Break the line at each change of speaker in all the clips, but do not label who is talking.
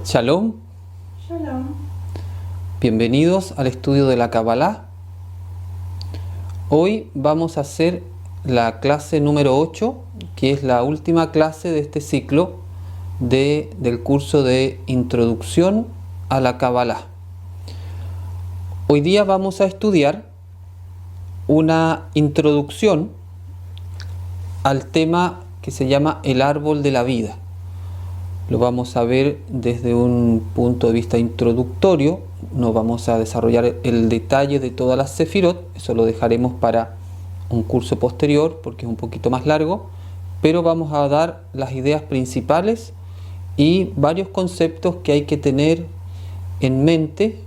Shalom,
Shalom.
bienvenidos al estudio de la Kabbalah. Hoy vamos a hacer la clase número 8, que es la última clase de este ciclo del curso de Introducción a la Kabbalah. Hoy día vamos a estudiar una introducción al tema que se llama el árbol de la vida. Lo vamos a ver desde un punto de vista introductorio. No vamos a desarrollar el detalle de todas las sefirot, eso lo dejaremos para un curso posterior porque es un poquito más largo, pero vamos a dar las ideas principales y varios conceptos que hay que tener en mente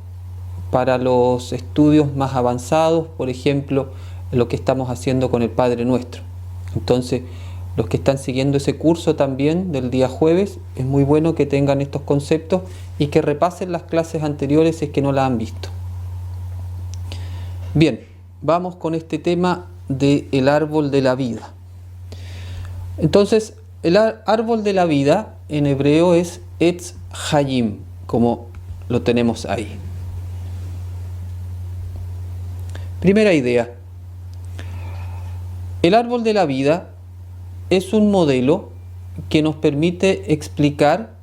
para los estudios más avanzados, por ejemplo, lo que estamos haciendo con el Padre Nuestro. Entonces, los que están siguiendo ese curso también del día jueves, es muy bueno que tengan estos conceptos y que repasen las clases anteriores si es que no la han visto. Bien, vamos con este tema del árbol de la vida. Entonces, el árbol de la vida en hebreo es Etz Hayim, como lo tenemos ahí. Primera idea. El árbol de la vida es un modelo que nos permite explicar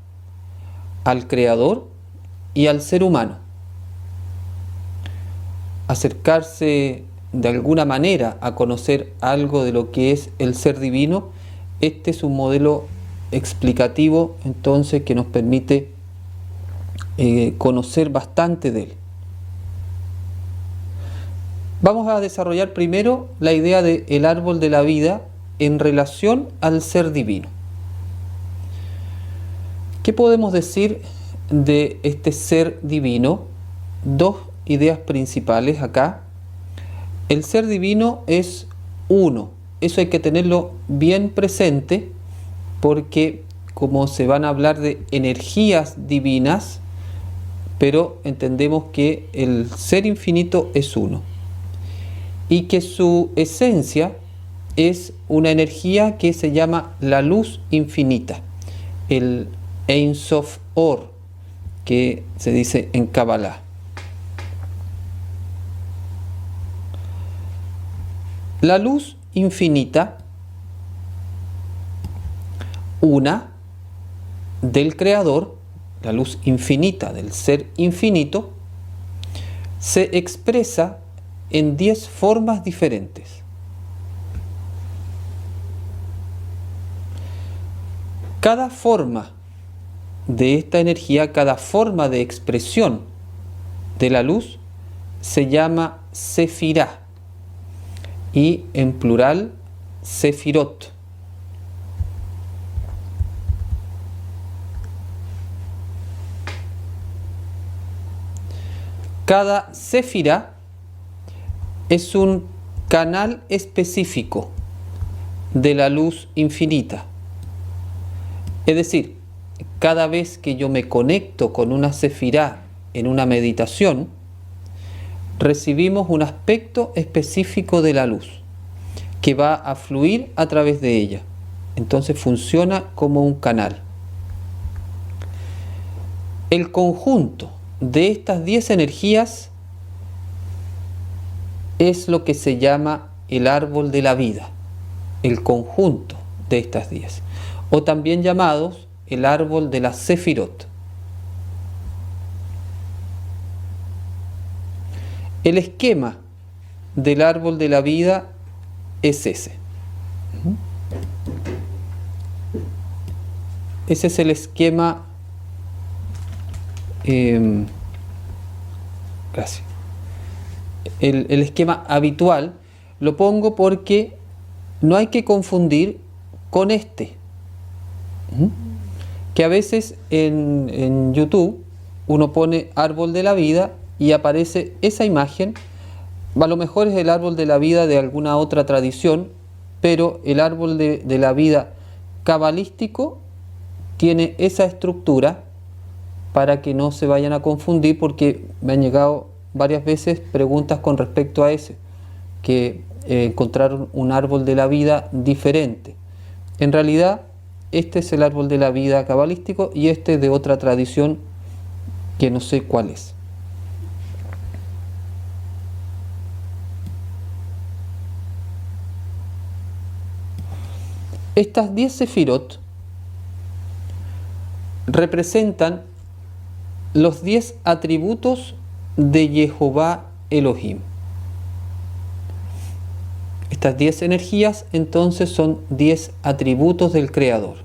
al Creador y al ser humano. Acercarse de alguna manera a conocer algo de lo que es el ser divino, este es un modelo explicativo entonces que nos permite conocer bastante de él. Vamos a desarrollar primero la idea del árbol de la vida en relación al ser divino. ¿Qué podemos decir de este ser divino? Dos ideas principales acá. El ser divino es uno. Eso hay que tenerlo bien presente porque como se van a hablar de energías divinas, pero entendemos que el ser infinito es uno y que su esencia es una energía que se llama la luz infinita, el Ein Sof Or, que se dice en Kabbalah. La luz infinita, una del Creador, la luz infinita del ser infinito, se expresa en 10 formas diferentes. Cada forma de esta energía, cada forma de expresión de la luz se llama sefirá y en plural sefirot. Cada sefirá es un canal específico de la luz infinita. Es decir, cada vez que yo me conecto con una sefirá en una meditación, recibimos un aspecto específico de la luz que va a fluir a través de ella. Entonces funciona como un canal. El conjunto de estas 10 energías es lo que se llama el árbol de la vida, el conjunto de estas 10. O también llamados el árbol de la sefirot. El esquema del árbol de la vida es ese. Ese es el esquema. Gracias. El esquema habitual lo pongo porque no hay que confundir con este. Que a veces en YouTube uno pone árbol de la vida y aparece esa imagen. A lo mejor es el árbol de la vida de alguna otra tradición, pero el árbol de la vida cabalístico tiene esa estructura para que no se vayan a confundir, porque me han llegado varias veces preguntas con respecto a ese, que encontraron un árbol de la vida diferente. En realidad este es el árbol de la vida cabalístico y este es de otra tradición que no sé cuál es. Estas 10 sefirot representan los 10 atributos de Jehová Elohim. Estas 10 energías entonces son 10 atributos del Creador.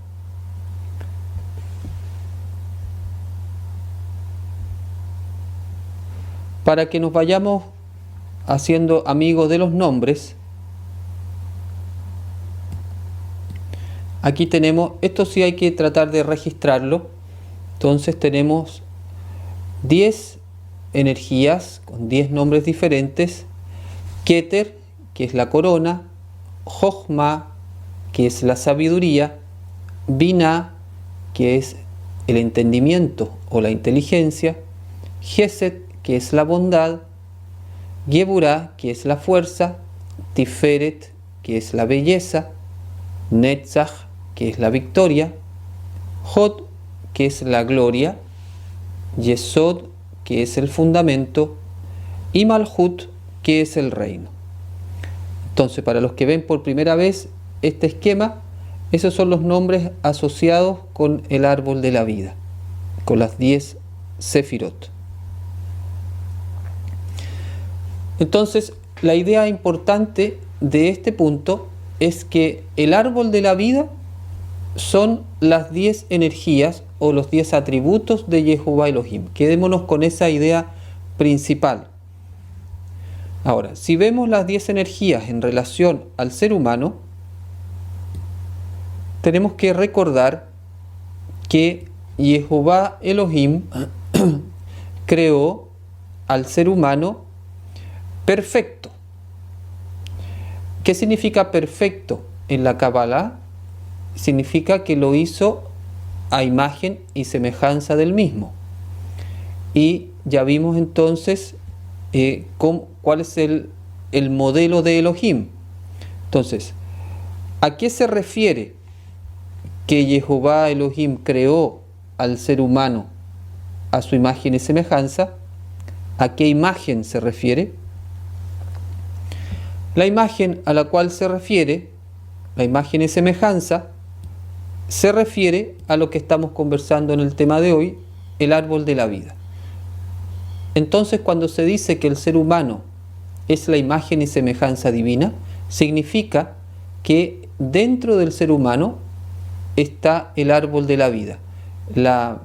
Para que nos vayamos haciendo amigos de los nombres, aquí tenemos, esto sí hay que tratar de registrarlo, entonces tenemos 10 energías con 10 nombres diferentes: Keter, que es la corona; Jochma, que es la sabiduría; Binah, que es el entendimiento o la inteligencia; Gesed, que es la bondad; Geburah, que es la fuerza; Tiferet, que es la belleza; Netzach, que es la victoria; Hod, que es la gloria; Yesod, que es el fundamento; y Malhut, que es el reino. Entonces, para los que ven por primera vez este esquema, esos son los nombres asociados con el árbol de la vida, con las 10 sefirot. Entonces, la idea importante de este punto es que el árbol de la vida son las 10 energías o los 10 atributos de Jehová Elohim. Quedémonos con esa idea principal. Ahora, si vemos las 10 energías en relación al ser humano, tenemos que recordar que Jehová Elohim creó al ser humano perfecto. ¿Qué significa perfecto en la Kabbalah? Significa que lo hizo a imagen y semejanza del mismo. Y ya vimos entonces cuál es el modelo de Elohim. Entonces, ¿a qué se refiere que Jehová Elohim creó al ser humano a su imagen y semejanza? ¿A qué imagen se refiere? La imagen a la cual se refiere, la imagen y semejanza, se refiere a lo que estamos conversando en el tema de hoy, el árbol de la vida. Entonces, cuando se dice que el ser humano es la imagen y semejanza divina, significa que dentro del ser humano está el árbol de la vida, la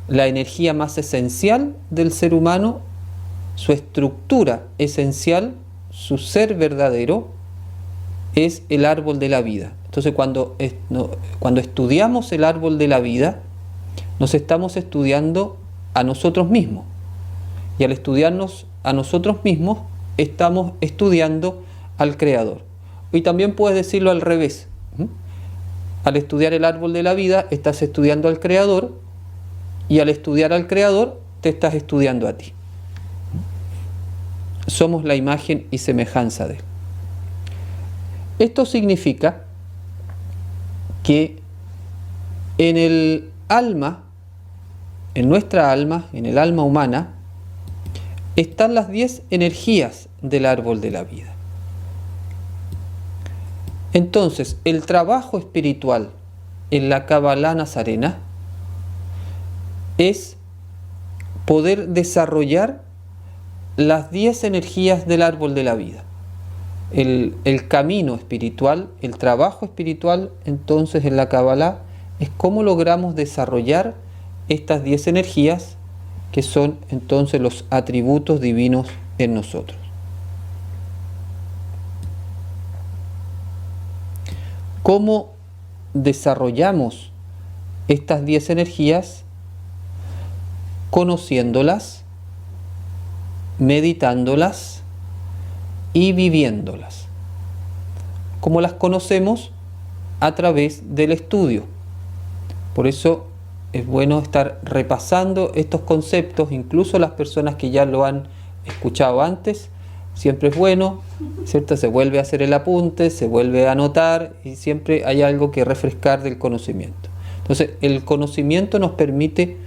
energía más esencial del ser humano, su estructura esencial, su ser verdadero, es el árbol de la vida. Entonces, cuando estudiamos el árbol de la vida, nos estamos estudiando a nosotros mismos. Y al estudiarnos a nosotros mismos, estamos estudiando al Creador. Y también puedes decirlo al revés. Al estudiar el árbol de la vida, estás estudiando al Creador, y al estudiar al Creador, te estás estudiando a ti. Somos la imagen y semejanza de Él. Esto significa que en el alma, en nuestra alma, en el alma humana, están las 10 energías del árbol de la vida. Entonces, el trabajo espiritual en la Kabbalah nazarena es poder desarrollar las 10 energías del árbol de la vida. El camino espiritual, el trabajo espiritual, entonces en la Kabbalah, es cómo logramos desarrollar estas 10 energías que son entonces los atributos divinos en nosotros. ¿Cómo desarrollamos estas 10 energías? Conociéndolas, meditándolas y viviéndolas. ¿Cómo las conocemos? A través del estudio. Por eso es bueno estar repasando estos conceptos, incluso las personas que ya lo han escuchado antes, siempre es bueno, ¿cierto? Se vuelve a hacer el apunte, se vuelve a anotar y siempre hay algo que refrescar del conocimiento. Entonces, el conocimiento nos permite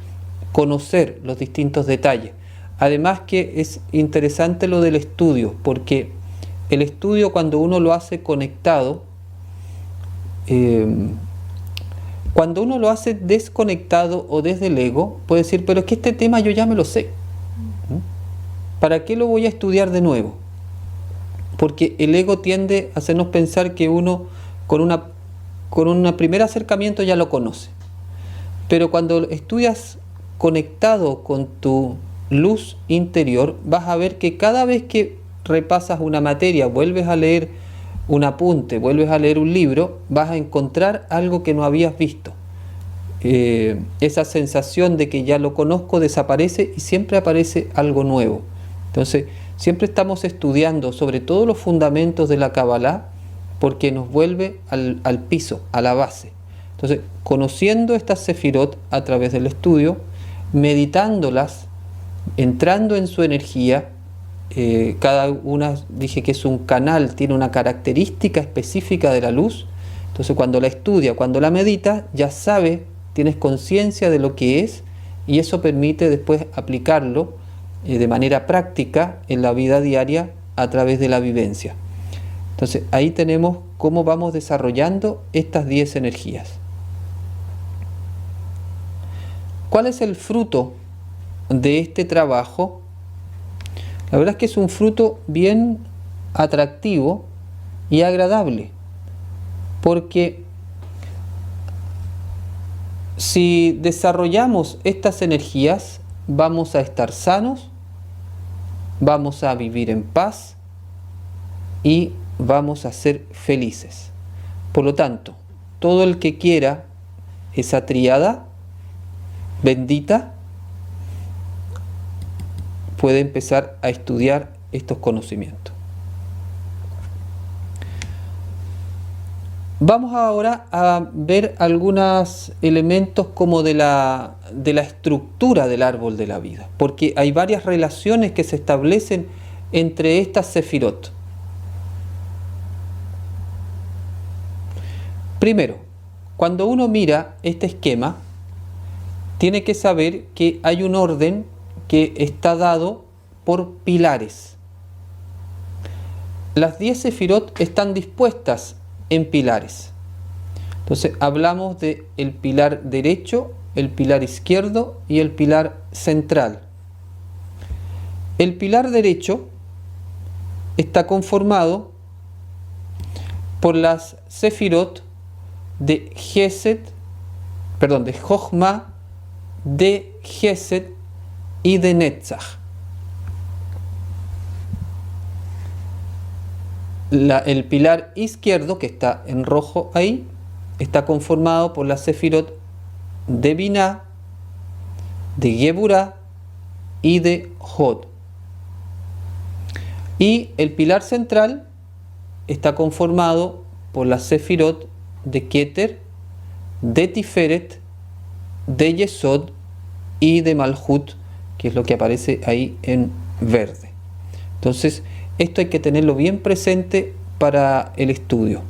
conocer los distintos detalles. Además que es interesante lo del estudio, porque el estudio, cuando uno lo hace conectado, cuando uno lo hace desconectado o desde el ego, puede decir, pero es que este tema yo ya me lo sé. ¿Para qué lo voy a estudiar de nuevo? Porque el ego tiende a hacernos pensar que uno con un primer acercamiento ya lo conoce. Pero cuando estudias conectado con tu luz interior, vas a ver que cada vez que repasas una materia, vuelves a leer un apunte, vuelves a leer un libro, vas a encontrar algo que no habías visto. Esa sensación de que ya lo conozco desaparece y siempre aparece algo nuevo. Entonces, siempre estamos estudiando sobre todo los fundamentos de la Kabbalah, porque nos vuelve al piso, a la base. Entonces, conociendo estas sefirot a través del estudio, meditándolas, entrando en su energía, cada una, dije que es un canal, tiene una característica específica de la luz. Entonces, cuando la estudia, cuando la medita, ya sabe, tienes conciencia de lo que es, y eso permite después aplicarlo de manera práctica en la vida diaria a través de la vivencia. Entonces, ahí tenemos cómo vamos desarrollando estas 10 energías. ¿Cuál es el fruto de este trabajo? La verdad es que es un fruto bien atractivo y agradable, porque si desarrollamos estas energías, vamos a estar sanos, vamos a vivir en paz y vamos a ser felices. Por lo tanto, todo el que quiera esa tríada bendita puede empezar a estudiar estos conocimientos. Vamos ahora a ver algunos elementos como de la estructura del árbol de la vida, porque hay varias relaciones que se establecen entre estas sefirot. Primero, cuando uno mira este esquema, tiene que saber que hay un orden que está dado por pilares. Las 10 sefirot están dispuestas en pilares. Entonces hablamos de el pilar derecho, el pilar izquierdo y el pilar central. El pilar derecho está conformado por las sefirot de Jochma, de Gesed y de Netzach. El pilar izquierdo, que está en rojo ahí, está conformado por las sefirot de Binah, de Geburah y de Hod. Y el pilar central está conformado por las sefirot de Keter, de Tiferet, de Yesod y de Malhut, que es lo que aparece ahí en verde. Entonces, esto hay que tenerlo bien presente para el estudio.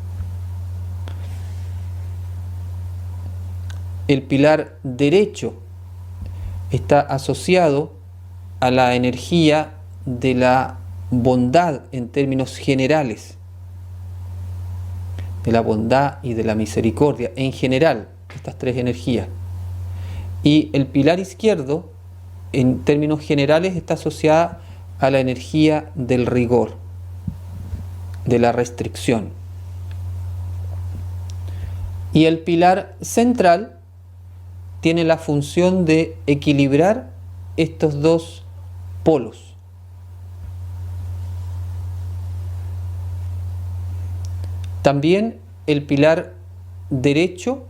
El pilar derecho está asociado a la energía de la bondad en términos generales, de la bondad y de la misericordia en general, estas 3 energías. Y el pilar izquierdo, en términos generales, está asociada a la energía del rigor, de la restricción. Y el pilar central tiene la función de equilibrar estos 2 polos. También el pilar derecho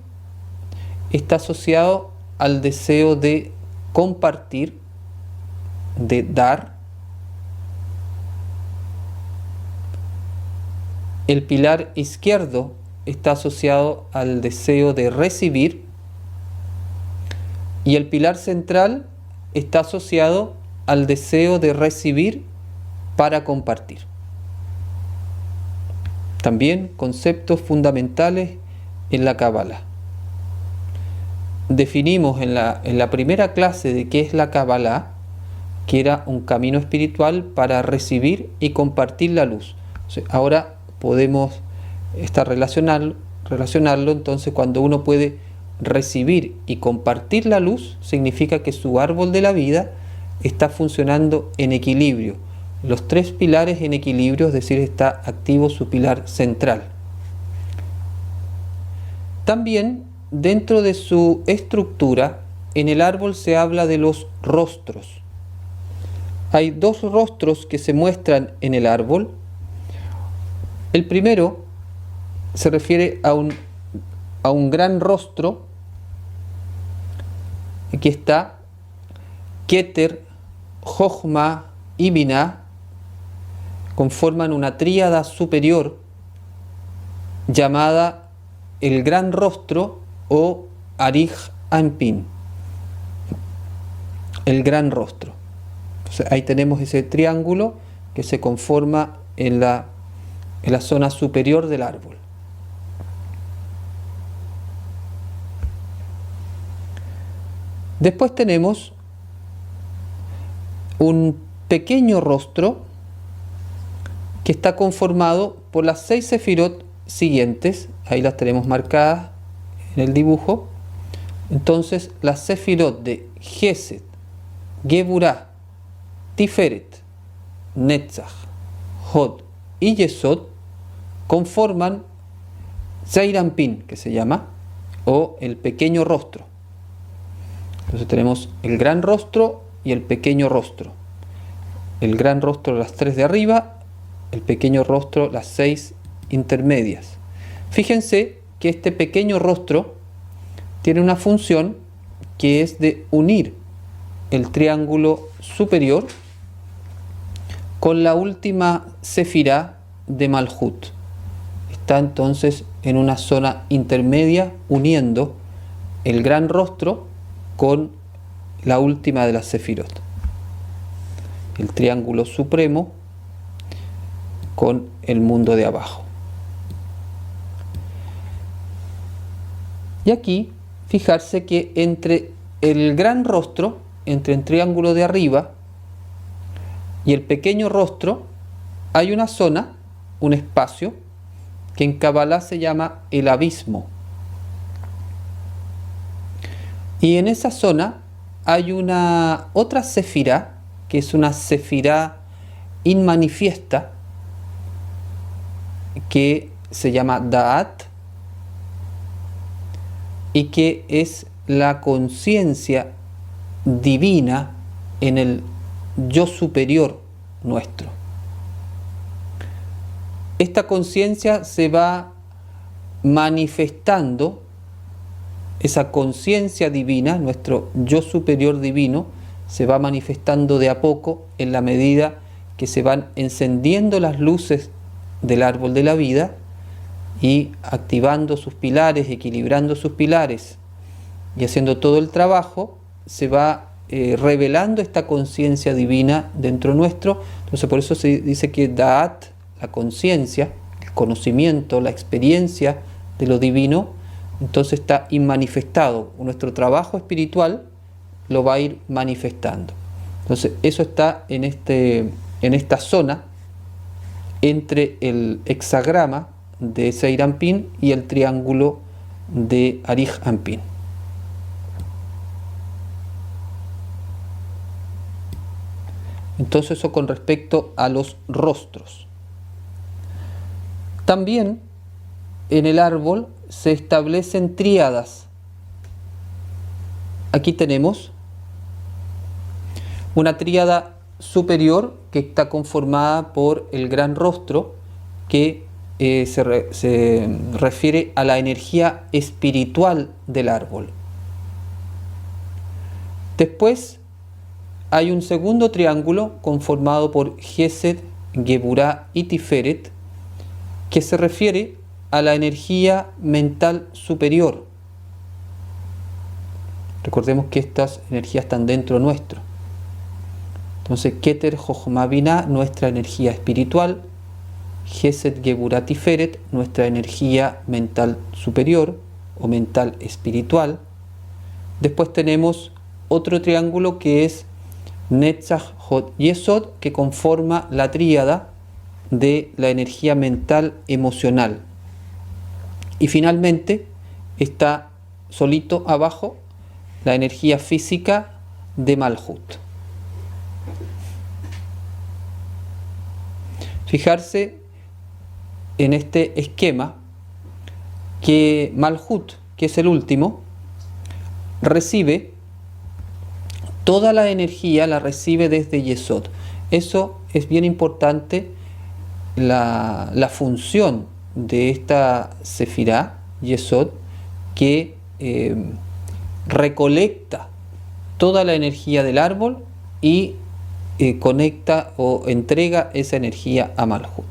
está asociado al deseo de compartir, de dar. El pilar izquierdo está asociado al deseo de recibir, y el pilar central está asociado al deseo de recibir para compartir. También conceptos fundamentales en la Kabbalah. Definimos en la primera clase de qué es la Kabbalah, que era un camino espiritual para recibir y compartir la luz. Ahora podemos relacionarlo, entonces cuando uno puede recibir y compartir la luz, significa que su árbol de la vida está funcionando en equilibrio. Los tres pilares en equilibrio, es decir, está activo su pilar central. También dentro de su estructura, en el árbol se habla de los rostros. Hay dos rostros que se muestran en el árbol. El primero se refiere a un gran rostro. Aquí está Keter, Jochma y Binah, conforman una tríada superior llamada el gran rostro o Arij Anpin, el gran rostro. Entonces, ahí tenemos ese triángulo que se conforma en la zona superior del árbol. Después tenemos un pequeño rostro que está conformado por las 6 sefirot siguientes. Ahí las tenemos marcadas en el dibujo. Entonces las sefirot de Gesed, Geburah, Tiferet, Netzach, Hod y Yesod conforman Zeir Anpin, que se llama, o el pequeño rostro. Entonces tenemos el gran rostro y el pequeño rostro. El gran rostro las 3 de arriba, el pequeño rostro las 6 intermedias. Fíjense que este pequeño rostro tiene una función que es de unir el triángulo superior con la última sefirá de Malhut. Está entonces en una zona intermedia uniendo el gran rostro con la última de las sefirot. El triángulo supremo con el mundo de abajo. Y aquí, fijarse que entre el gran rostro, entre el triángulo de arriba y el pequeño rostro, hay una zona, un espacio, que en Kabbalah se llama el abismo. Y en esa zona hay una otra sefirá, que es una sefirá inmanifiesta, que se llama Da'at, y que es la conciencia divina en el yo superior nuestro. Esta conciencia se va manifestando, esa conciencia divina, nuestro yo superior divino, se va manifestando de a poco en la medida que se van encendiendo las luces del árbol de la vida y activando sus pilares, equilibrando sus pilares y haciendo todo el trabajo, se va revelando esta conciencia divina dentro nuestro. Entonces por eso se dice que Da'at, la conciencia, el conocimiento, la experiencia de lo divino, entonces está inmanifestado. Nuestro trabajo espiritual lo va a ir manifestando. Entonces eso está en esta zona entre el hexagrama de Zeir Anpin y el triángulo de Arij Anpin. Entonces eso con respecto a los rostros. También en el árbol se establecen tríadas. Aquí tenemos una tríada superior que está conformada por el gran rostro, que se refiere a la energía espiritual del árbol. Después hay un segundo triángulo conformado por Gesed, Geburah y Tiferet, que se refiere a la energía mental superior. Recordemos que estas energías están dentro nuestro. Entonces, Keter Jochma Binah, nuestra energía espiritual. Gesed Geburah Tiferet, nuestra energía mental superior o mental espiritual. Después tenemos otro triángulo que es Netzach Hod Yesod, que conforma la tríada de la energía mental emocional. Y finalmente está solito abajo la energía física de Malhut. Fijarse en este esquema que Malhut, que es el último, recibe toda la energía, la recibe desde Yesod. Eso es bien importante, la función de esta Sefirá, Yesod, que recolecta toda la energía del árbol y conecta o entrega esa energía a Malhut.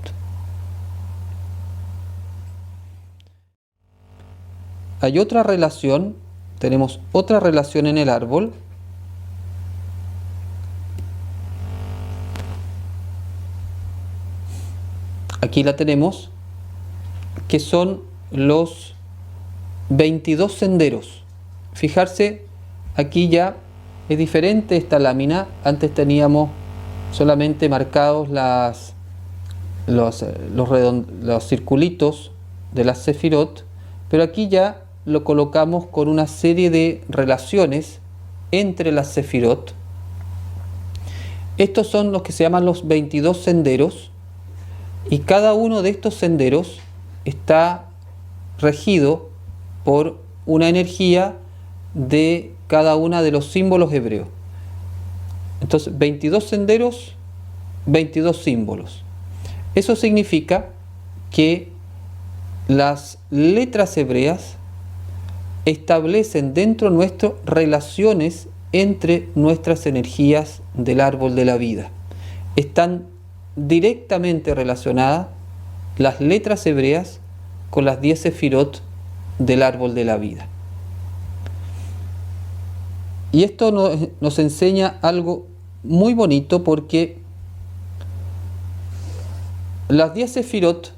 Hay otra relación, tenemos otra relación en el árbol. Aquí la tenemos, que son los 22 senderos. Fijarse, aquí ya es diferente esta lámina. Antes teníamos solamente marcados los circulitos de las sefirot, pero aquí ya lo colocamos con una serie de relaciones entre las sefirot. Estos son los que se llaman los 22 senderos, y cada uno de estos senderos está regido por una energía de cada uno de los símbolos hebreos. Entonces, 22 senderos, 22 símbolos. Eso significa que las letras hebreas establecen dentro nuestro relaciones entre nuestras energías del árbol de la vida. Están directamente relacionadas las letras hebreas con las 10 sefirot del árbol de la vida. Y esto nos enseña algo muy bonito, porque las 10 sefirot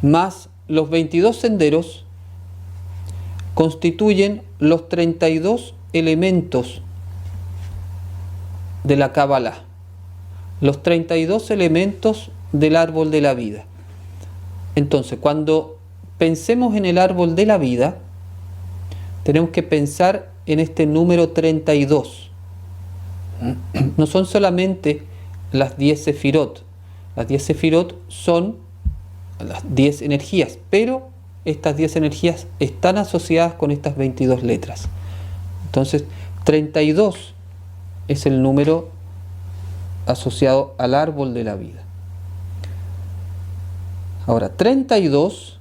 más los 22 senderos constituyen los 32 elementos de la Kabbalah, los 32 elementos del árbol de la vida. Entonces, cuando pensemos en el árbol de la vida, tenemos que pensar en este número 32. No son solamente las 10 sefirot. Las 10 sefirot son las 10 energías, pero estas 10 energías están asociadas con estas 22 letras. Entonces, 32 es el número asociado al árbol de la vida. Ahora, 32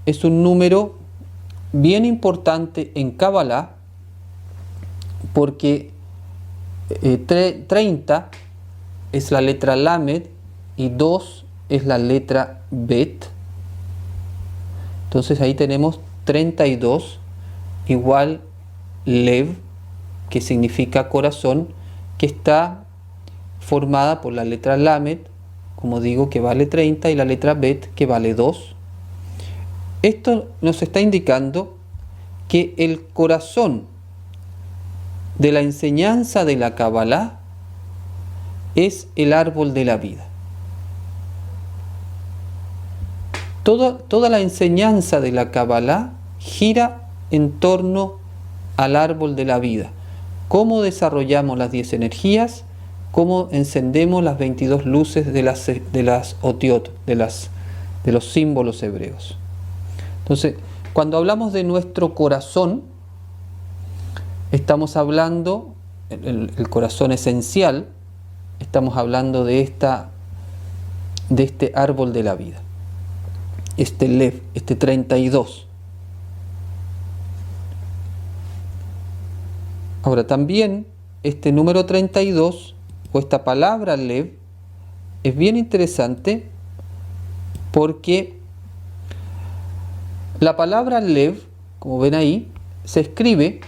es un número bien importante en Kabbalah, porque 30 es la letra Lamed y 2 es la letra Bet. Entonces ahí tenemos 32 igual Lev, que significa corazón, que está formada por la letra Lamed, como digo, que vale 30, y la letra Bet, que vale 2. Esto nos está indicando que el corazón de la enseñanza de la Kabbalah es el árbol de la vida. Toda la enseñanza de la Kabbalah gira en torno al árbol de la vida. Cómo desarrollamos las 10 energías, cómo encendemos las 22 luces de las otiot, de los símbolos hebreos. Entonces, cuando hablamos de nuestro corazón, estamos hablando, el corazón esencial, estamos hablando de este árbol de la vida, este Lev, este 32. Ahora, también este número 32, o esta palabra Lev, es bien interesante, porque la palabra Lev, como ven ahí, se escribe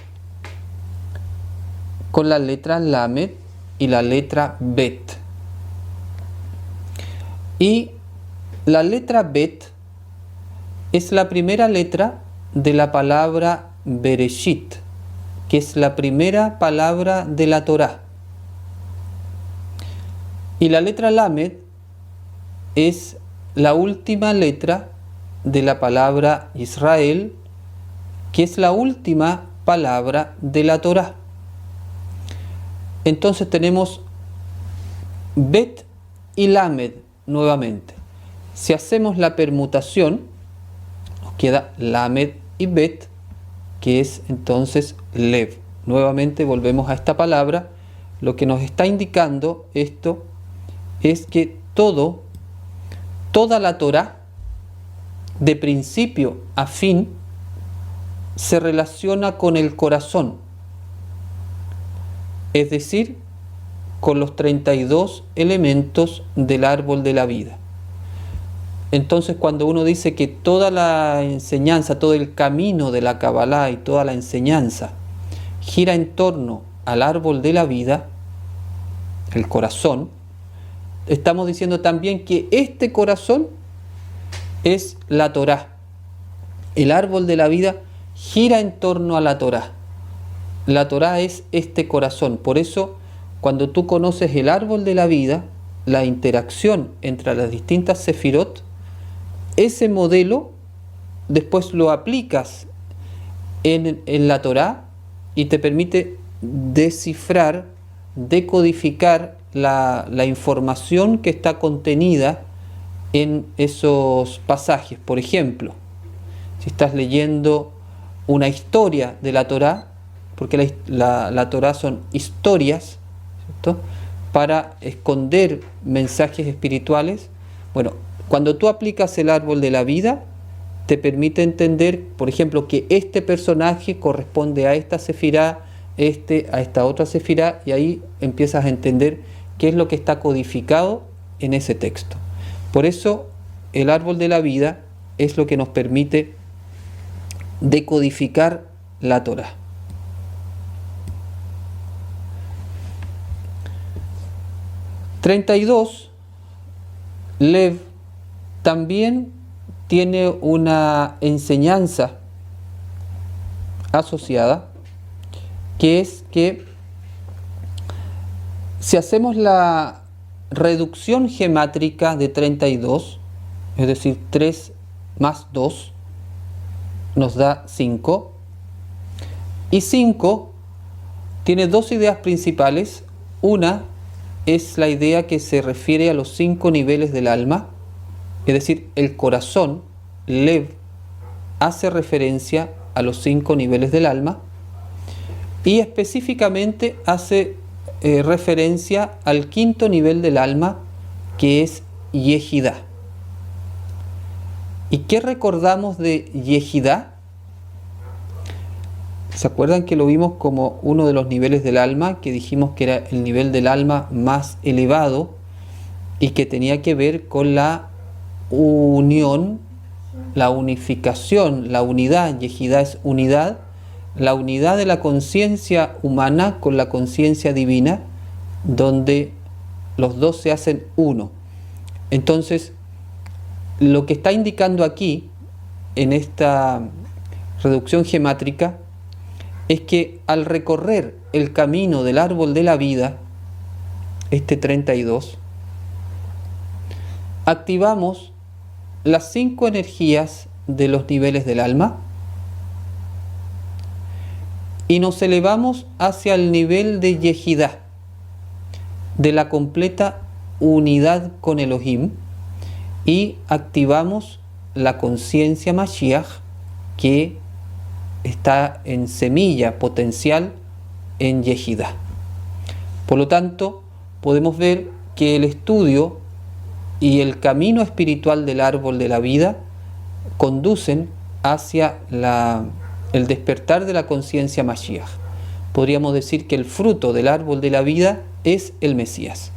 con la letra Lamed y la letra Bet. Y la letra Bet es la primera letra de la palabra Bereshit, que es la primera palabra de la Torá. Y la letra Lamed es la última letra de la palabra Israel, que es la última palabra de la Torá. Entonces tenemos Bet y Lamed nuevamente. Si hacemos la permutación, nos queda Lamed y Bet, que es entonces Lev. Nuevamente volvemos a esta palabra. Lo que nos está indicando esto es que toda la Torá, de principio a fin, se relaciona con el corazón, es decir, con los 32 elementos del árbol de la vida. Entonces, cuando uno dice que toda la enseñanza, todo el camino de la Kabbalah y toda la enseñanza gira en torno al árbol de la vida, el corazón, estamos diciendo también que este corazón es la Torá. El árbol de la vida gira en torno a la Torá. La Torá es este corazón. Por eso, cuando tú conoces el árbol de la vida, la interacción entre las distintas sefirot, ese modelo después lo aplicas en la Torá y te permite descifrar, decodificar la información que está contenida en esos pasajes. Por ejemplo, si estás leyendo una historia de la Torá, porque la Torá son historias, ¿cierto?, para esconder mensajes espirituales. Bueno, cuando tú aplicas el árbol de la vida, te permite entender, por ejemplo, que este personaje corresponde a esta sefirá, a esta otra sefirá, y ahí empiezas a entender qué es lo que está codificado en ese texto. Por eso, el árbol de la vida es lo que nos permite decodificar la Torá. (32) Lev también tiene una enseñanza asociada, que es que si hacemos la reducción gemátrica de 32, es decir, 3 más 2, nos da 5. Y 5 tiene dos ideas principales. Una es la idea que se refiere a los 5 niveles del alma, es decir, el corazón, Lev, hace referencia a los 5 niveles del alma, y específicamente hace referencia al 5.º nivel del alma, que es Yehidá. ¿Y qué recordamos de Yehidá? ¿Se acuerdan que lo vimos como uno de los niveles del alma, que dijimos que era el nivel del alma más elevado y que tenía que ver con la unión, la unificación, la unidad? Yehidá es unidad, la unidad de la conciencia humana con la conciencia divina, donde los dos se hacen uno. Entonces, lo que está indicando aquí, en esta reducción gemátrica, es que al recorrer el camino del árbol de la vida, este 32, activamos las 5 energías de los niveles del alma y nos elevamos hacia el nivel de Yehidá, de la completa unidad con Elohim, y activamos la conciencia Mashiach, que está en semilla potencial en Yehidá. Por lo tanto, podemos ver que el estudio y el camino espiritual del árbol de la vida conducen hacia el despertar de la conciencia Mashiach. Podríamos decir que el fruto del árbol de la vida es el Mesías.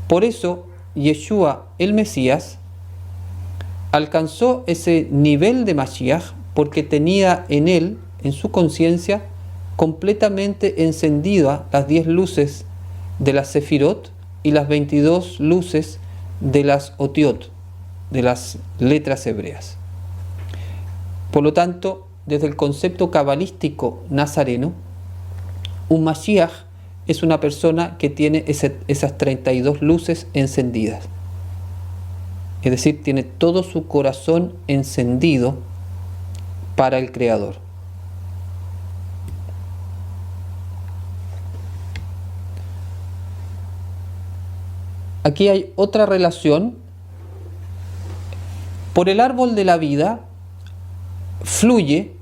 Por eso, Yeshua, el Mesías, alcanzó ese nivel de Mashiach porque tenía en él, en su conciencia, completamente encendida las 10 luces de las Sefirot y las 22 luces de las Otiot, de las letras hebreas. Por lo tanto, desde el concepto cabalístico nazareno, un Mashiach es una persona que tiene esas 32 luces encendidas. Es decir, tiene todo su corazón encendido para el Creador. Aquí hay otra relación. Por el árbol de la vida fluye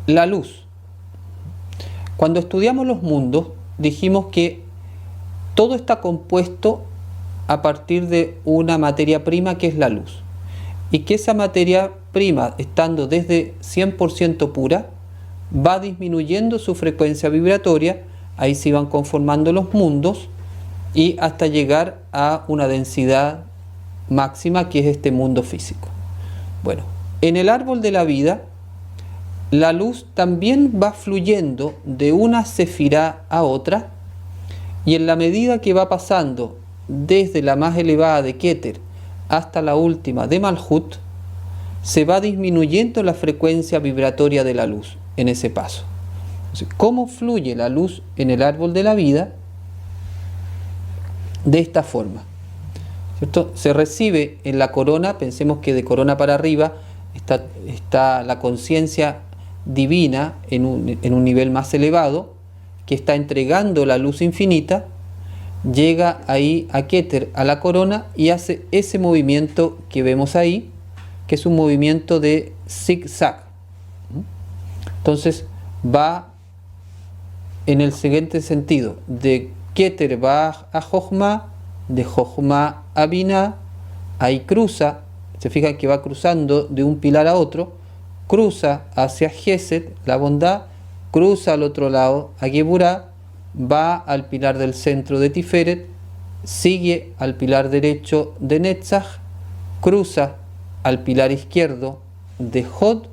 la luz. Cuando estudiamos los mundos, dijimos que todo está compuesto a partir de una materia prima que es la luz. Y que esa materia prima, estando desde 100% pura, va disminuyendo su frecuencia vibratoria, ahí se van conformando los mundos, y hasta llegar a una densidad máxima que es este mundo físico. Bueno, en el árbol de la vida, la luz también va fluyendo de una sefirá a otra, y en la medida que va pasando desde la más elevada de Keter hasta la última de Malhut, se va disminuyendo la frecuencia vibratoria de la luz en ese paso. Entonces, ¿cómo fluye la luz en el árbol de la vida? De esta forma, ¿cierto? Se recibe en la corona, pensemos que de corona para arriba está la conciencia divina en un nivel más elevado, que está entregando la luz infinita, llega ahí a Keter, a la corona, y hace ese movimiento que vemos ahí, que es un movimiento de zigzag. Entonces va en el siguiente sentido: de Keter va a Jochma, de Jochma a Binah, ahí cruza, se fijan que va cruzando de un pilar a otro, cruza hacia Gesed, la bondad, cruza al otro lado a Geburah, va al pilar del centro de Tiferet, sigue al pilar derecho de Netzach, cruza al pilar izquierdo de Hod,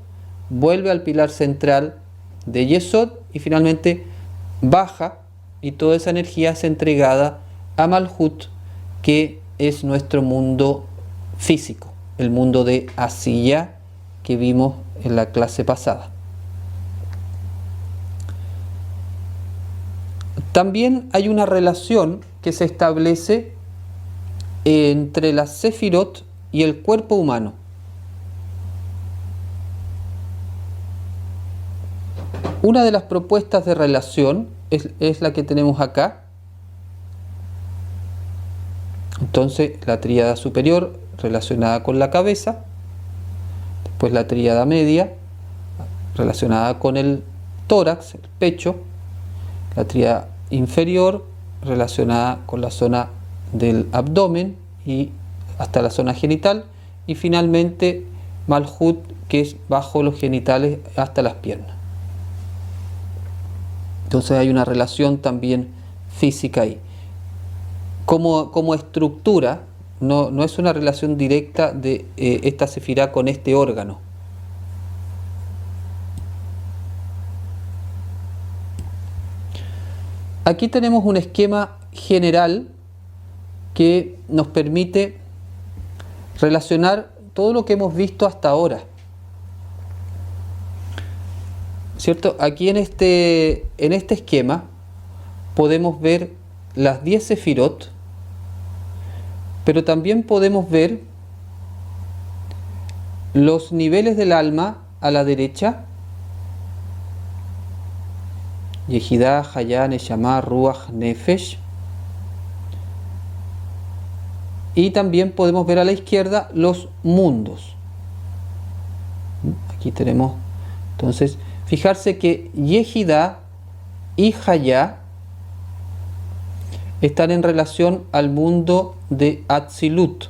vuelve al pilar central de Yesod y finalmente baja, y toda esa energía es entregada a Malhut, que es nuestro mundo físico, el mundo de Asiyah que vimos en la clase pasada. También hay una relación que se establece entre las Sefirot y el cuerpo humano. Una de las propuestas de relación es la que tenemos acá. Entonces, la tríada superior relacionada con la cabeza, después la tríada media relacionada con el tórax, el pecho, la tríada inferior relacionada con la zona del abdomen y hasta la zona genital, y finalmente Malhut, que es bajo los genitales hasta las piernas. Entonces hay una relación también física ahí. Como estructura, no es una relación directa de esta sefirá con este órgano. Aquí tenemos un esquema general que nos permite relacionar todo lo que hemos visto hasta ahora, ¿cierto? Aquí en este esquema podemos ver las 10 sefirot, pero también podemos ver los niveles del alma a la derecha: Yehidah, Hayah, Neshama, Ruach, Nefesh. Y también podemos ver a la izquierda los mundos. Aquí tenemos, entonces, fijarse que Yehidah y Hayah están en relación al mundo de Atzilut,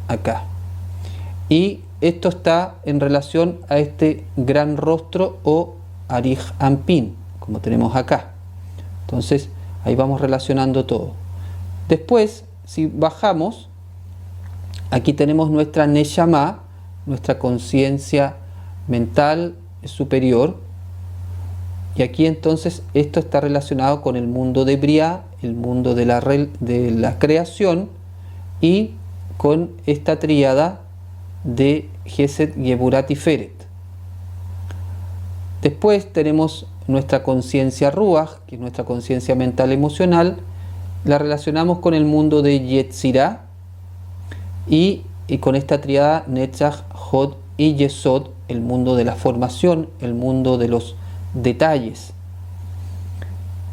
acá. Y esto está en relación a este gran rostro o Arij Ampin, como tenemos acá. Entonces, ahí vamos relacionando todo. Después, si bajamos, aquí tenemos nuestra Neshama, nuestra conciencia mental superior. Y aquí entonces esto está relacionado con el mundo de Briah el mundo de la creación, y con esta tríada de Gesed, Geburah, Tiferet. Después tenemos nuestra conciencia Ruach, que es nuestra conciencia mental emocional, la relacionamos con el mundo de Yetzirah y con esta tríada Netzach, Hod y Yesod, el mundo de la formación, el mundo de los detalles.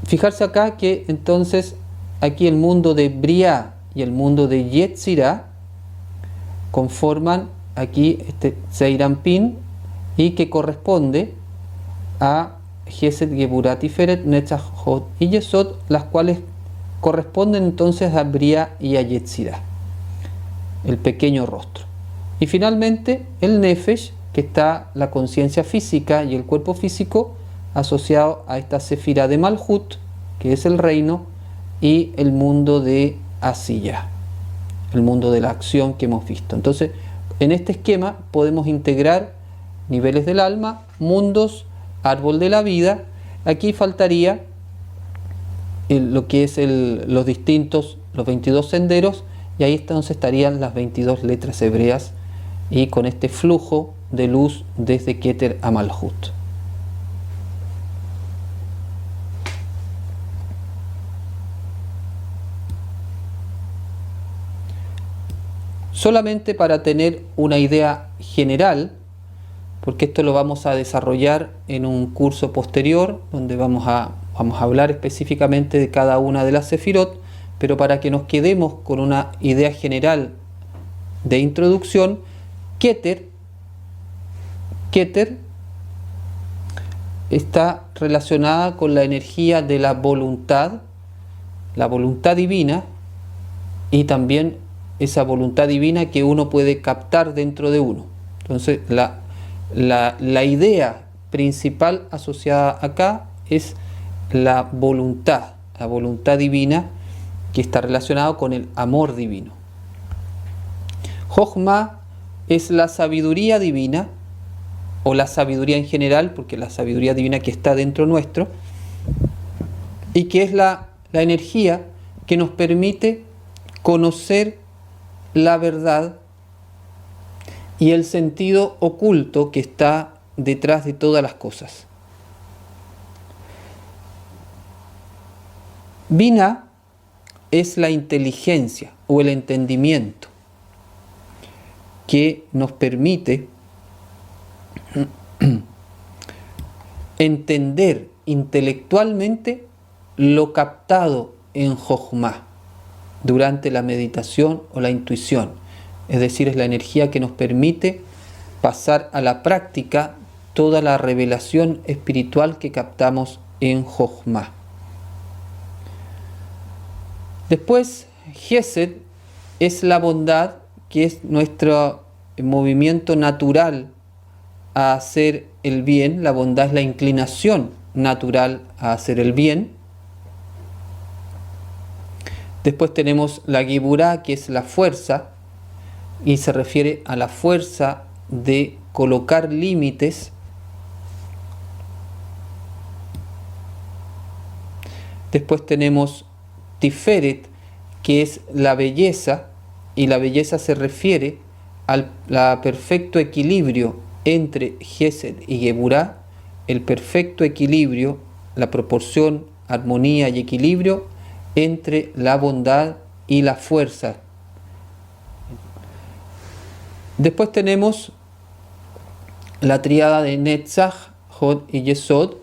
Fijarse acá que entonces aquí el mundo de Briah y el mundo de Yetzirah conforman aquí este Zeirampin, y que corresponde a Gesed, Geburah, Tiferet, Netzach, Hod y Yesod, las cuales corresponden entonces a Briah y a Yetzirah, el pequeño rostro. Y finalmente el Nefesh, que está la conciencia física y el cuerpo físico asociado a esta Sefirá de Malhut, que es el reino, y el mundo de Asiyah, el mundo de la acción que hemos visto. Entonces, en este esquema podemos integrar niveles del alma, mundos, árbol de la vida. Aquí faltaría lo que es los 22 senderos, y ahí entonces estarían las 22 letras hebreas, y con este flujo de luz desde Keter a Malhut. Solamente para tener una idea general, porque esto lo vamos a desarrollar en un curso posterior, donde vamos a hablar específicamente de cada una de las sefirot, pero para que nos quedemos con una idea general de introducción, Keter está relacionada con la energía de la voluntad divina, y también esa voluntad divina que uno puede captar dentro de uno. Entonces la idea principal asociada acá es la voluntad divina, que está relacionado con el amor divino. Jochma es la sabiduría divina, o la sabiduría en general, porque la sabiduría divina que está dentro nuestro, y que es la energía que nos permite conocer la verdad y el sentido oculto que está detrás de todas las cosas. Binah es la inteligencia o el entendimiento que nos permite entender intelectualmente lo captado en Jochma durante la meditación o la intuición. Es decir, es la energía que nos permite pasar a la práctica toda la revelación espiritual que captamos en Jochma. Después, Gesed es la bondad, que es nuestro movimiento natural a hacer el bien. La bondad es la inclinación natural a hacer el bien. Después tenemos la Geburah, que es la fuerza, y se refiere a la fuerza de colocar límites. Después tenemos Tiferet, que es la belleza, y la belleza se refiere al perfecto equilibrio entre Gesed y Geburah, el perfecto equilibrio, la proporción, armonía y equilibrio entre la bondad y la fuerza. Después tenemos la tríada de Netzach, Hod y Yesod.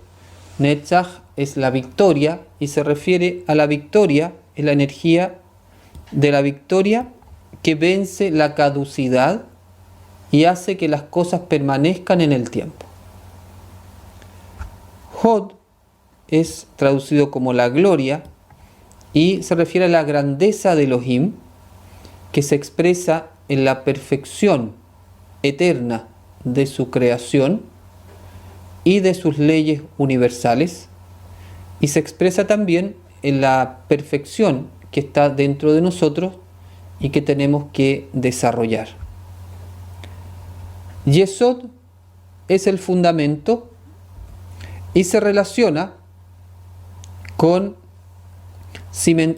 Netzach es la victoria, y se refiere a la victoria, es la energía de la victoria que vence la caducidad y hace que las cosas permanezcan en el tiempo. Hod es traducido como la gloria, y se refiere a la grandeza de Elohim, que se expresa en la perfección eterna de su creación y de sus leyes universales, y se expresa también en la perfección que está dentro de nosotros y que tenemos que desarrollar. Yesod es el fundamento y se relaciona con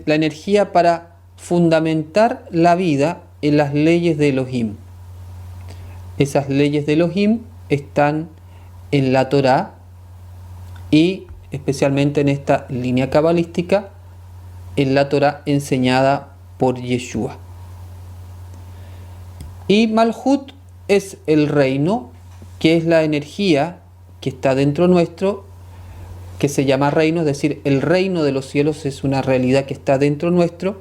la energía para fundamentar la vida en las leyes de Elohim. Esas leyes de Elohim están en la Torá y especialmente en esta línea cabalística, en la Torá enseñada por Yeshua. Y Malhut es el reino, que es la energía que está dentro nuestro, que se llama reino, es decir, el reino de los cielos es una realidad que está dentro nuestro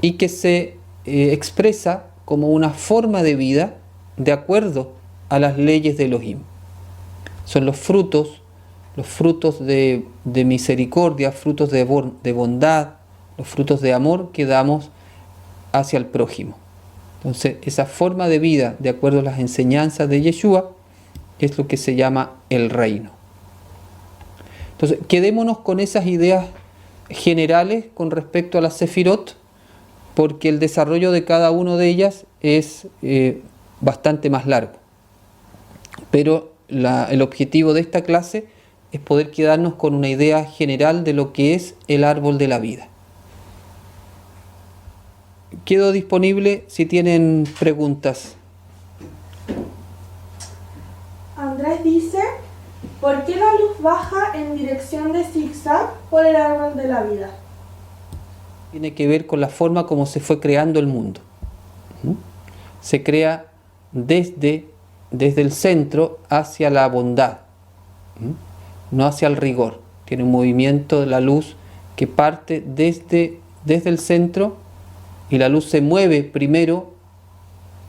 y que se expresa como una forma de vida de acuerdo a las leyes de Elohim. Son los frutos de misericordia, frutos de bondad, los frutos de amor que damos hacia el prójimo. Entonces, esa forma de vida, de acuerdo a las enseñanzas de Yeshua, es lo que se llama el reino. Entonces, quedémonos con esas ideas generales con respecto a las Sefirot, porque el desarrollo de cada una de ellas es bastante más largo. Pero el objetivo de esta clase es poder quedarnos con una idea general de lo que es el árbol de la vida. Quedo disponible si tienen preguntas.
Andrés dice, ¿por qué la luz baja en dirección de zigzag por el árbol de la vida?
Tiene que ver con la forma como se fue creando el mundo. Se crea desde el centro hacia la bondad, no hacia el rigor. Tiene un movimiento de la luz que parte desde el centro y la luz se mueve primero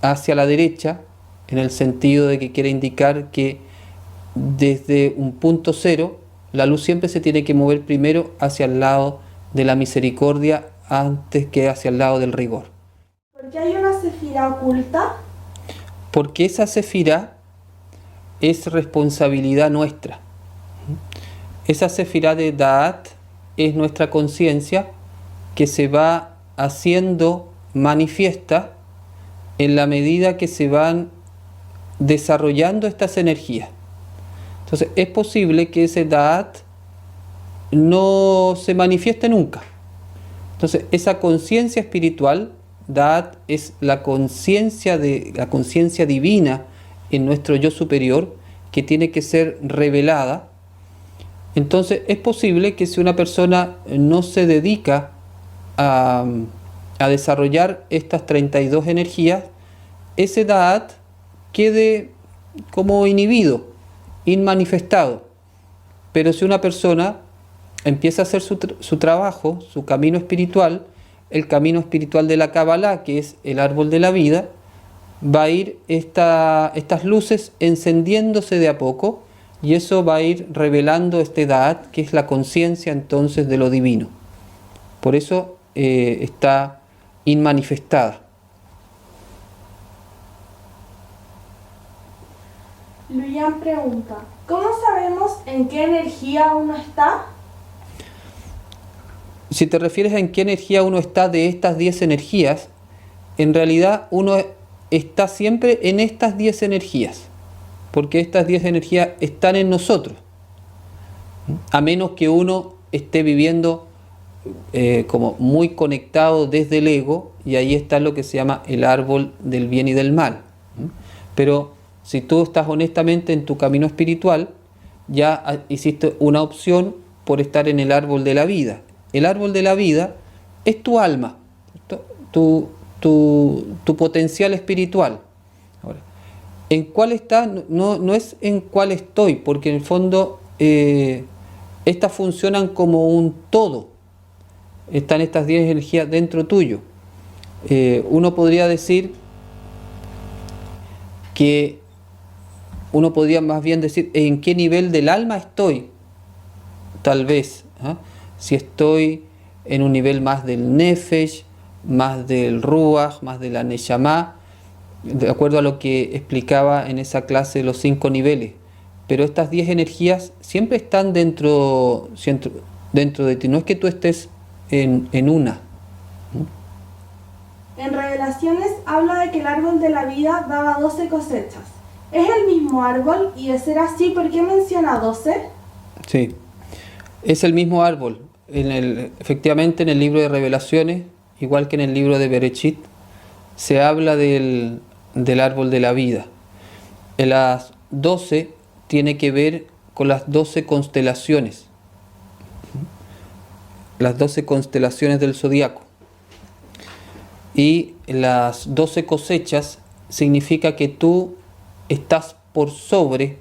hacia la derecha, en el sentido de que quiere indicar que desde un punto cero la luz siempre se tiene que mover primero hacia el lado de la misericordia antes que hacia el lado del rigor.
¿Por qué hay una sefirá oculta?
Porque esa sefirá es responsabilidad nuestra. Esa sefirá de Da'at es nuestra conciencia que se va haciendo manifiesta en la medida que se van desarrollando estas energías. Entonces es posible que ese Da'at no se manifieste nunca. Entonces esa conciencia espiritual, Da'at es la conciencia divina en nuestro yo superior que tiene que ser revelada. Entonces es posible que si una persona no se dedica a desarrollar estas 32 energías, ese Da'at quede como inhibido, inmanifestado. Pero si una persona empieza a hacer su trabajo, su camino espiritual, el camino espiritual de la Kabbalah, que es el árbol de la vida, va a ir estas luces encendiéndose de a poco, y eso va a ir revelando este Da'at, que es la conciencia entonces de lo divino. Por eso está inmanifestada.
Luian pregunta, ¿cómo sabemos en qué energía uno está?
Si te refieres a en qué energía uno está de estas 10 energías, en realidad uno está siempre en estas 10 energías, porque estas 10 energías están en nosotros, a menos que uno esté viviendo como muy conectado desde el ego, y ahí está lo que se llama el árbol del bien y del mal. Pero si tú estás honestamente en tu camino espiritual, ya hiciste una opción por estar en el árbol de la vida. El árbol de la vida es tu alma, tu potencial espiritual. Ahora, ¿en cuál está? No es en cuál estoy, porque en el fondo estas funcionan como un todo. Están estas 10 energías dentro tuyo. Uno podría decir que uno podría más bien decir en qué nivel del alma estoy, tal vez. Si estoy en un nivel más del Nefesh, más del Ruach, más de la Neshama, de acuerdo a lo que explicaba en esa clase de los 5 niveles. Pero estas 10 energías siempre están dentro de ti, no es que tú estés en una.
En Revelaciones habla de que el árbol de la vida daba 12 cosechas. ¿Es el mismo árbol? Y de ser así, ¿por qué menciona 12?
Sí, es el mismo árbol. efectivamente en el libro de Revelaciones, igual que en el libro de Berechit, se habla del árbol de la vida. En las 12 tiene que ver con las 12 constelaciones, las 12 constelaciones del zodiaco. Y las 12 cosechas significa que tú estás por sobre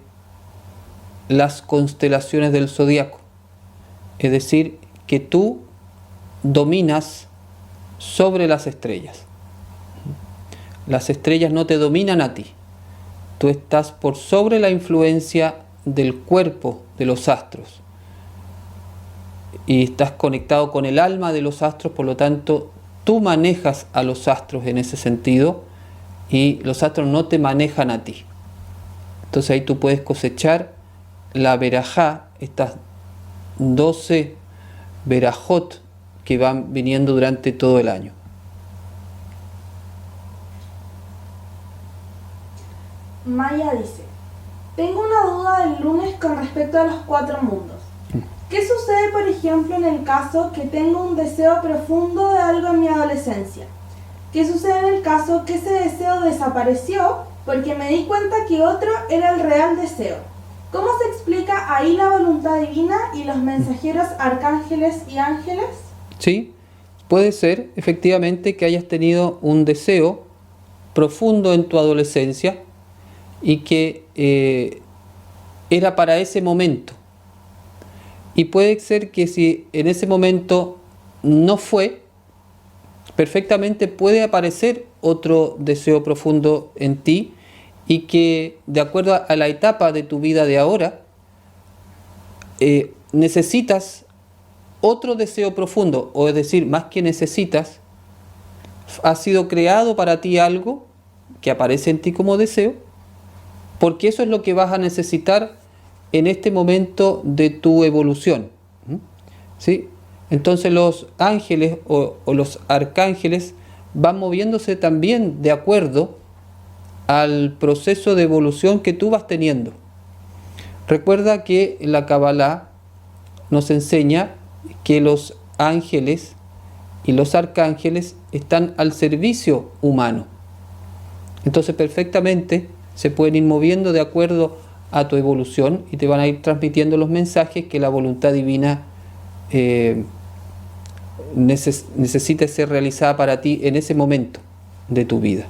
las constelaciones del zodiaco. Es decir, que tú dominas sobre las estrellas. Las estrellas no te dominan a ti. Tú estás por sobre la influencia del cuerpo de los astros. Y estás conectado con el alma de los astros, por lo tanto, tú manejas a los astros en ese sentido y los astros no te manejan a ti. Entonces ahí tú puedes cosechar la verajá, estas 12 verajot que van viniendo durante todo el año.
Maya dice, tengo una duda del lunes con respecto a los 4 mundos. ¿Qué sucede, por ejemplo, en el caso que tengo un deseo profundo de algo en mi adolescencia? ¿Qué sucede en el caso que ese deseo desapareció porque me di cuenta que otro era el real deseo? ¿Cómo se explica ahí la voluntad divina y los mensajeros arcángeles y ángeles?
Sí, puede ser efectivamente que hayas tenido un deseo profundo en tu adolescencia y que era para ese momento. Y puede ser que si en ese momento no fue, perfectamente puede aparecer otro deseo profundo en ti y que de acuerdo a la etapa de tu vida de ahora, necesitas otro deseo profundo, o es decir, más que necesitas, ha sido creado para ti algo que aparece en ti como deseo, porque eso es lo que vas a necesitar en este momento de tu evolución. ¿Sí? Entonces los ángeles o los arcángeles van moviéndose también de acuerdo al proceso de evolución que tú vas teniendo. Recuerda que la Kabbalah nos enseña que los ángeles y los arcángeles están al servicio humano. Entonces perfectamente se pueden ir moviendo de acuerdo a tu evolución y te van a ir transmitiendo los mensajes que la voluntad divina necesita ser realizada para ti en ese momento de tu vida.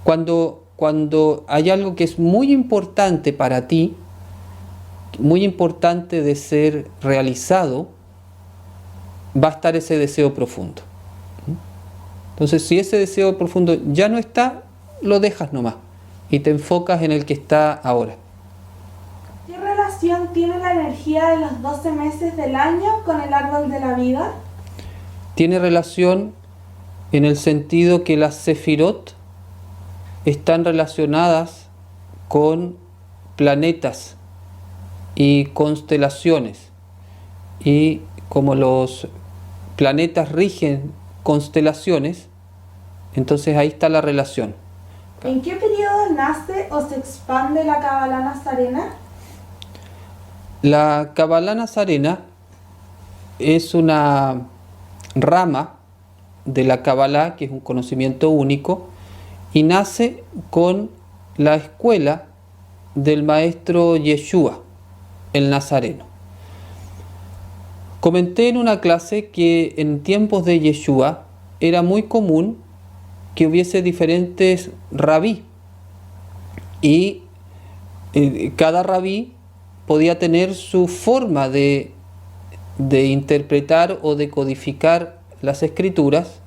Cuando hay algo que es muy importante para ti, muy importante de ser realizado, va a estar ese deseo profundo. Entonces, si ese deseo profundo ya no está, lo dejas nomás y te enfocas en el que está ahora.
¿Qué relación tiene la energía de los 12 meses del año con el árbol de la vida?
Tiene relación en el sentido que las sefirot están relacionadas con planetas y constelaciones, y como los planetas rigen constelaciones, entonces ahí está la relación.
¿En qué periodo nace o se expande la Kabbalah nazarena?
La Kabbalah nazarena es una rama de la Kabbalah que es un conocimiento único y nace con la escuela del maestro Yeshua, el Nazareno. Comenté en una clase que en tiempos de Yeshua era muy común que hubiese diferentes rabí y cada rabí podía tener su forma de interpretar o de codificar las escrituras,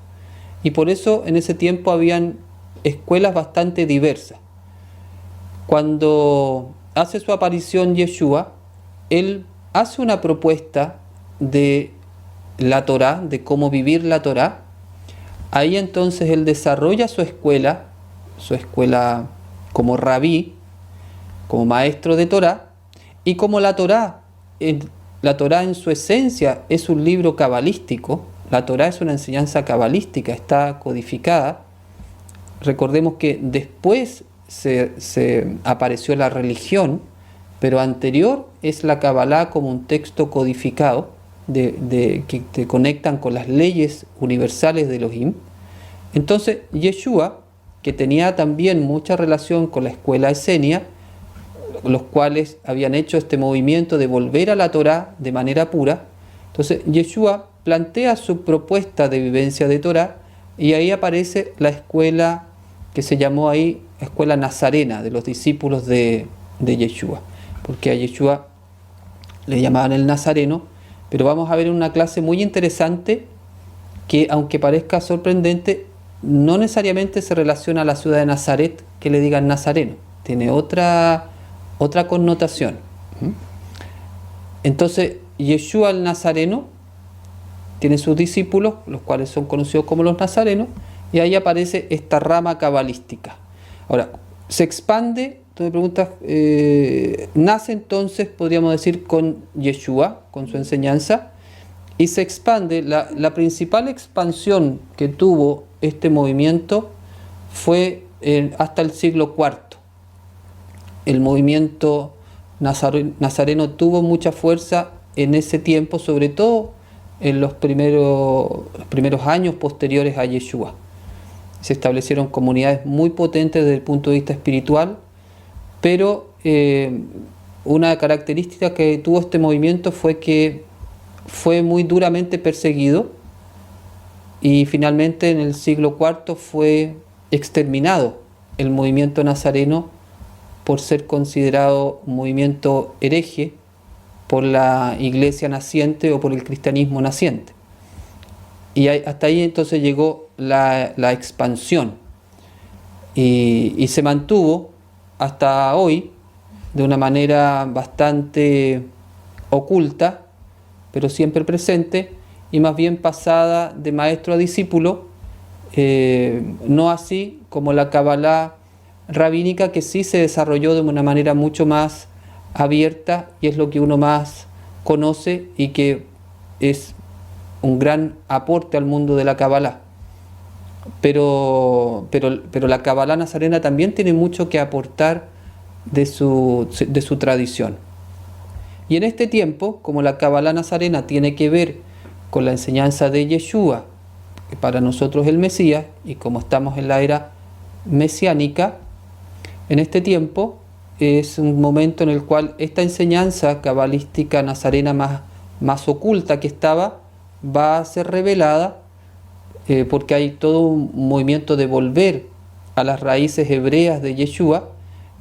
y por eso en ese tiempo habían escuelas bastante diversas. Cuando hace su aparición Yeshua, él hace una propuesta de la Torá, de cómo vivir la Torá. Ahí entonces él desarrolla su escuela como rabí, como maestro de Torá, y como la Torá en su esencia es un libro cabalístico, la Torá es una enseñanza cabalística, está codificada. Recordemos que después se apareció la religión, pero anterior es la Kabbalah como un texto codificado. que te conectan con las leyes universales de Elohim. Entonces Yeshua, que tenía también mucha relación con la escuela esenia, los cuales habían hecho este movimiento de volver a la Torá de manera pura, entonces Yeshua plantea su propuesta de vivencia de Torá, y ahí aparece la escuela que se llamó ahí escuela nazarena de los discípulos de Yeshua, porque a Yeshua le llamaban el nazareno. Pero vamos a ver una clase muy interesante que, aunque parezca sorprendente, no necesariamente se relaciona a la ciudad de Nazaret que le digan nazareno, tiene otra connotación. Entonces Yeshua el nazareno tiene sus discípulos, los cuales son conocidos como los nazarenos, y ahí aparece esta rama cabalística. Ahora, se expande, tú me preguntas, nace entonces, podríamos decir, con Yeshua, con su enseñanza, y se expande. La principal expansión que tuvo este movimiento fue hasta el siglo IV. El movimiento nazareno tuvo mucha fuerza en ese tiempo, sobre todo en los primeros años posteriores a Yeshua. Se establecieron comunidades muy potentes desde el punto de vista espiritual, pero una característica que tuvo este movimiento fue que fue muy duramente perseguido, y finalmente en el siglo IV fue exterminado el movimiento nazareno por ser considerado un movimiento hereje por la iglesia naciente o por el cristianismo naciente. Y hasta ahí entonces llegó la expansión, y se mantuvo hasta hoy de una manera bastante oculta, pero siempre presente, y más bien pasada de maestro a discípulo, no así como la Kabbalah rabínica, que sí se desarrolló de una manera mucho más abierta, y es lo que uno más conoce y que es un gran aporte al mundo de la Kabbalah. Pero la Kabbalah nazarena también tiene mucho que aportar de su tradición. Y en este tiempo, como la Kabbalah nazarena tiene que ver con la enseñanza de Yeshua, que para nosotros es el Mesías, y como estamos en la era mesiánica, en este tiempo es un momento en el cual esta enseñanza cabalística nazarena más oculta que estaba, va a ser revelada, porque hay todo un movimiento de volver a las raíces hebreas de Yeshua,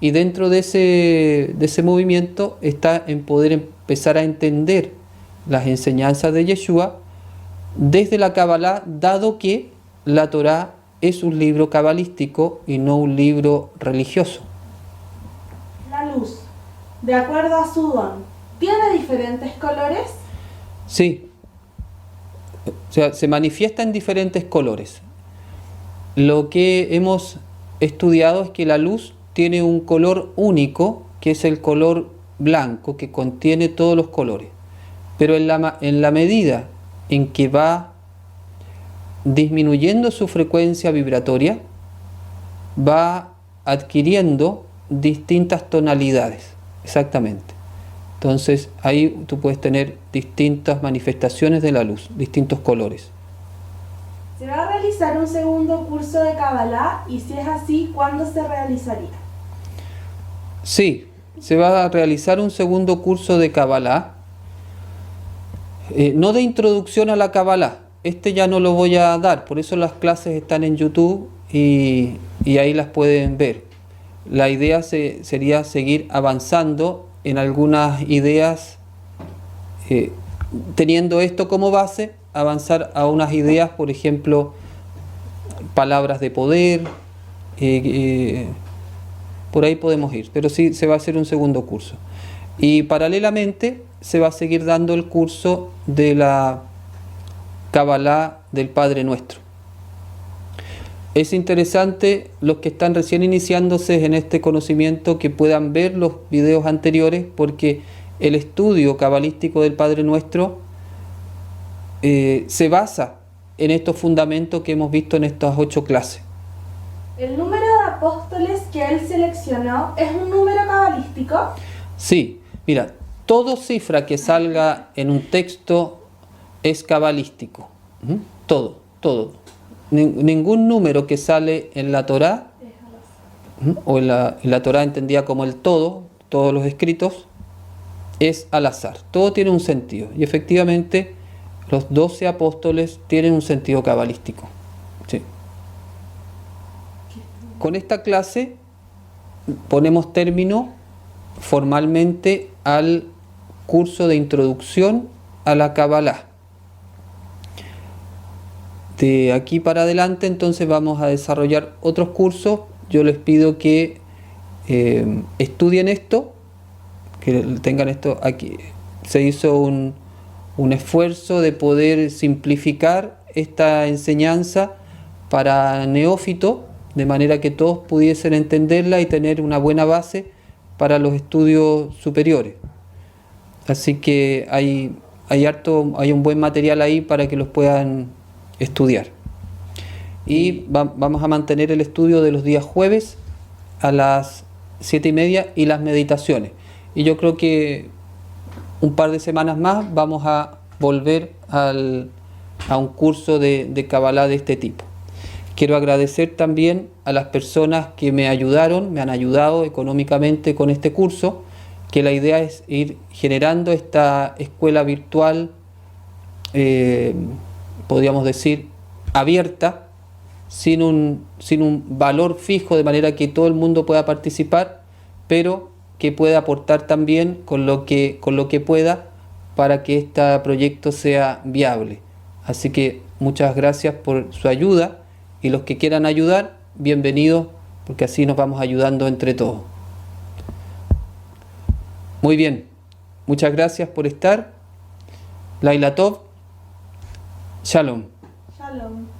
y dentro de ese movimiento está en poder empezar a entender las enseñanzas de Yeshua desde la Kabbalah, dado que la Torá es un libro cabalístico y no un libro religioso.
La luz, de acuerdo a su don, ¿tiene diferentes colores?
Sí. O sea, se manifiesta en diferentes colores. Lo que hemos estudiado es que la luz tiene un color único, que es el color blanco, que contiene todos los colores. Pero en la medida en que va disminuyendo su frecuencia vibratoria, va adquiriendo distintas tonalidades, exactamente. Entonces ahí tú puedes tener distintas manifestaciones de la luz, distintos colores.
¿Se va a realizar un segundo curso de Kabbalah? Y si es así, ¿cuándo se realizaría?
Sí, se va a realizar un segundo curso de Kabbalah, no de introducción a la Kabbalah. Este ya no lo voy a dar, por eso las clases están en YouTube y ahí las pueden ver. La idea sería seguir avanzando en algunas ideas, teniendo esto como base, avanzar a unas ideas, por ejemplo, palabras de poder, por ahí podemos ir, pero sí se va a hacer un segundo curso. Y paralelamente se va a seguir dando el curso de la Kabbalah del Padre Nuestro. Es interesante, los que están recién iniciándose en este conocimiento, que puedan ver los videos anteriores, porque el estudio cabalístico del Padre Nuestro se basa en estos fundamentos que hemos visto en estas 8 clases.
¿El número de apóstoles que él seleccionó es un número cabalístico?
Sí, mira, toda cifra que salga en un texto es cabalístico. Todo, todo. Ningún número que sale en la Torá, o en la Torá entendida como el todo, todos los escritos, es al azar. Todo tiene un sentido. Y efectivamente, los 12 apóstoles tienen un sentido cabalístico. Sí. Con esta clase ponemos término formalmente al curso de introducción a la Kabbalah. De aquí para adelante entonces vamos a desarrollar otros cursos. Yo les pido que estudien esto, que tengan esto aquí. Se hizo un esfuerzo de poder simplificar esta enseñanza para neófitos, de manera que todos pudiesen entenderla y tener una buena base para los estudios superiores. Así que hay un buen material ahí para que los puedan estudiar. Y vamos a mantener el estudio de los días jueves a las 7:30 y las meditaciones. Y yo creo que un par de semanas más vamos a volver a un curso de Kabbalah de este tipo. Quiero agradecer también a las personas que me han ayudado económicamente con este curso, que la idea es ir generando esta escuela virtual, podríamos decir, abierta, sin un valor fijo, de manera que todo el mundo pueda participar, pero que pueda aportar también con lo que pueda para que este proyecto sea viable. Así que muchas gracias por su ayuda, y los que quieran ayudar, bienvenidos, porque así nos vamos ayudando entre todos. Muy bien, muchas gracias por estar. Laila Tov, Shalom.
Shalom.